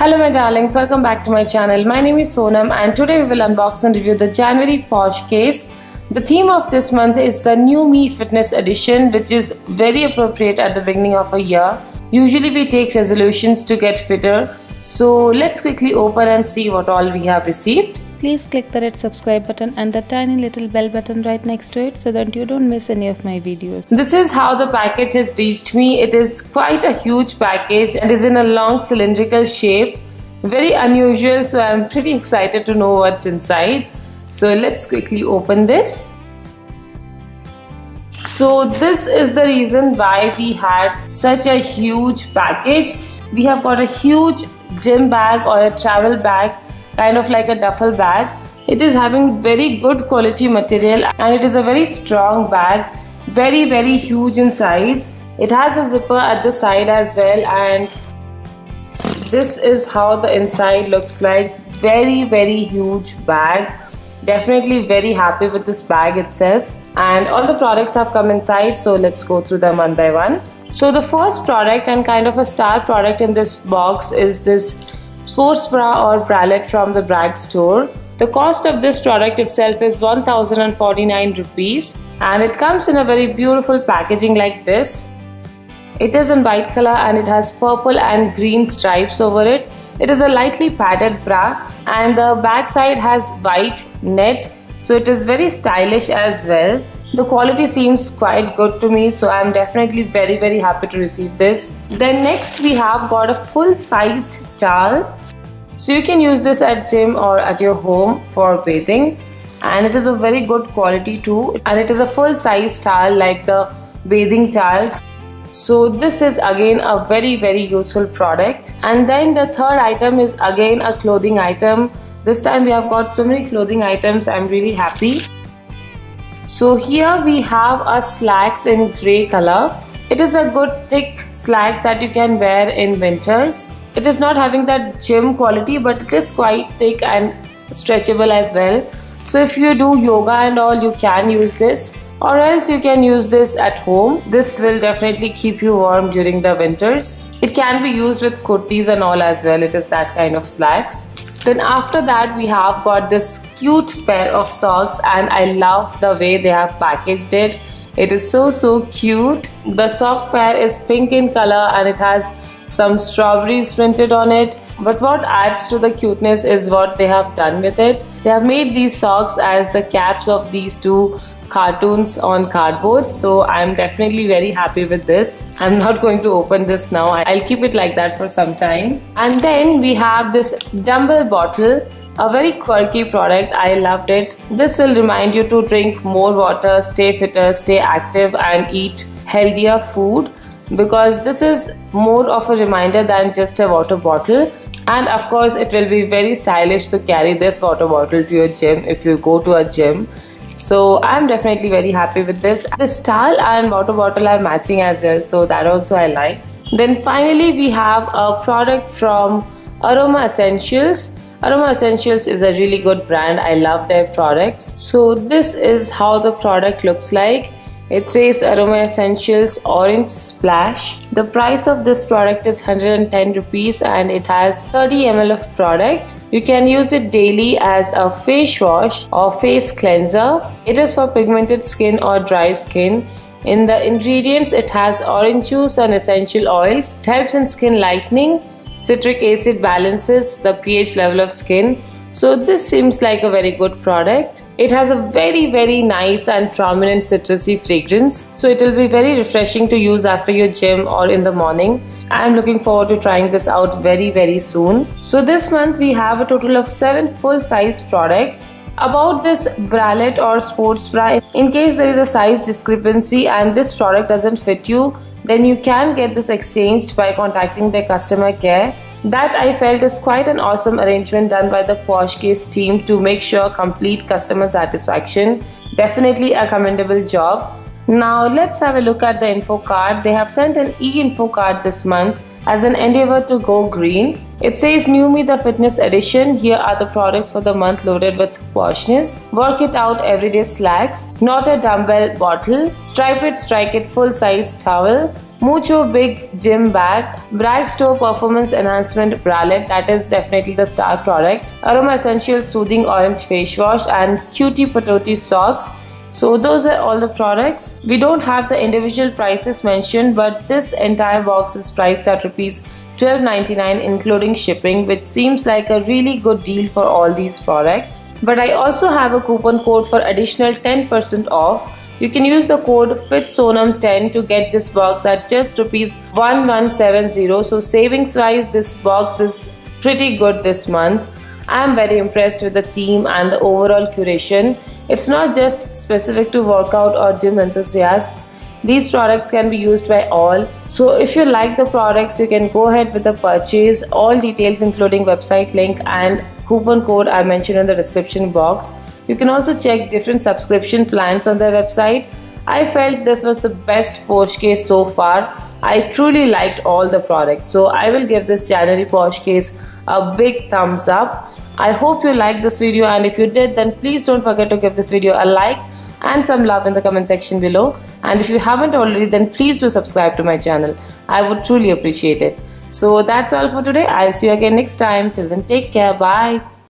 Hello my darlings, welcome back to my channel. My name is Sonam and today we will unbox and review the January Posh Case. The theme of this month is the New Me Fitness Edition, which is very appropriate at the beginning of a year. Usually we take resolutions to get fitter. So let's quickly open and see what all we have received. Please click the red subscribe button and the tiny little bell button right next to it so that you don't miss any of my videos. This is how the package has reached me. It is quite a huge package and is in a long cylindrical shape. Very unusual, so I'm pretty excited to know what's inside. So let's quickly open this. So this is the reason why we had such a huge package. We have got a huge gym bag or a travel bag, kind of like a duffel bag. It is having very good quality material and it is a very strong bag, very huge in size. It has a zipper at the side as well, and this is how the inside looks like. Very huge bag. Definitely very happy with this bag itself, and all the products have come inside, so let's go through them one by one. So the first product and kind of a star product in this box is this sports bra or bralette from the Bragg store. The cost of this product itself is 1049 rupees and it comes in a very beautiful packaging like this. It is in white color and it has purple and green stripes over it. It is a lightly padded bra and the back side has white net, so it is very stylish as well. The quality seems quite good to me, so I'm definitely very happy to receive this. Then next we have got a full-sized towel. So you can use this at gym or at your home for bathing, and it is a very good quality too, and it is a full-size towel like the bathing towels. So this is again a very useful product. And then the third item is again a clothing item. This time we have got so many clothing items. I'm really happy. So here we have a slacks in grey color. It is a good thick slacks that you can wear in winters. It is not having that gym quality, but it is quite thick and stretchable as well. So if you do yoga and all, you can use this, or else you can use this at home. This will definitely keep you warm during the winters. It can be used with kurtis and all as well. It is that kind of slacks. Then after that we have got this cute pair of socks, and I love the way they have packaged it. It is so cute. The sock pair is pink in color and it has some strawberries printed on it. But what adds to the cuteness is what they have done with it. They have made these socks as the caps of these two cartoons on cardboard, so I'm definitely very happy with this. I'm not going to open this now. I'll keep it like that for some time. And then we have this dumbbell bottle, a very quirky product. I loved it. This will remind you to drink more water, stay fitter, stay active and eat healthier food, because this is more of a reminder than just a water bottle. And of course it will be very stylish to carry this water bottle to your gym if you go to a gym. So I'm definitely very happy with this. The style and water bottle are matching as well, so that also I liked. Then finally we have a product from Aroma Essentials. Aroma Essentials is a really good brand. I love their products. So this is how the product looks like. It says Aroma Essentials Orange Splash. The price of this product is 110 rupees and it has 30 ml of product. You can use it daily as a face wash or face cleanser. It is for pigmented skin or dry skin. In the ingredients it has orange juice and essential oils. It helps in skin lightening. Citric acid balances the pH level of skin. So this seems like a very good product. It has a very nice and prominent citrusy fragrance, so it will be very refreshing to use after your gym or in the morning. I am looking forward to trying this out very soon. So this month we have a total of 7 full-size products. About this bralette or sports bra, in case there is a size discrepancy and this product doesn't fit you, then you can get this exchanged by contacting their customer care. That I felt is quite an awesome arrangement done by the Posh Case team to make sure complete customer satisfaction. Definitely a commendable job. Now let's have a look at the info card. They have sent an e-info card this month as an endeavor to go green. It says New Me the Fitness Edition. Here are the products for the month loaded with poshness. Work It Out Everyday Slacks, Not a Dumbbell Bottle, Stripe It Strike It Full Size Towel, Mucho Big Gym Bag, Bragg Store Performance Enhancement Bralette, that is definitely the star product, Aroma Essentials Soothing Orange Face Wash, and Cutie Patootie Socks. So those are all the products. We don't have the individual prices mentioned, but this entire box is priced at rupees 12.99 including shipping, which seems like a really good deal for all these products. But I also have a coupon code for additional 10% off. You can use the code FITSONAM10 to get this box at just rupees 1170. So savings wise, this box is pretty good this month. I am very impressed with the theme and the overall curation. It's not just specific to workout or gym enthusiasts. These products can be used by all. So if you like the products, you can go ahead with the purchase. All details including website link and coupon code are mentioned in the description box. You can also check different subscription plans on their website. I felt this was the best Posh Case so far. I truly liked all the products. So I will give this January Posh Case a big thumbs up. I hope you liked this video, and if you did, then please don't forget to give this video a like and some love in the comment section below. And if you haven't already, then please do subscribe to my channel. I would truly appreciate it. So that's all for today. I'll see you again next time. Till then, take care. Bye.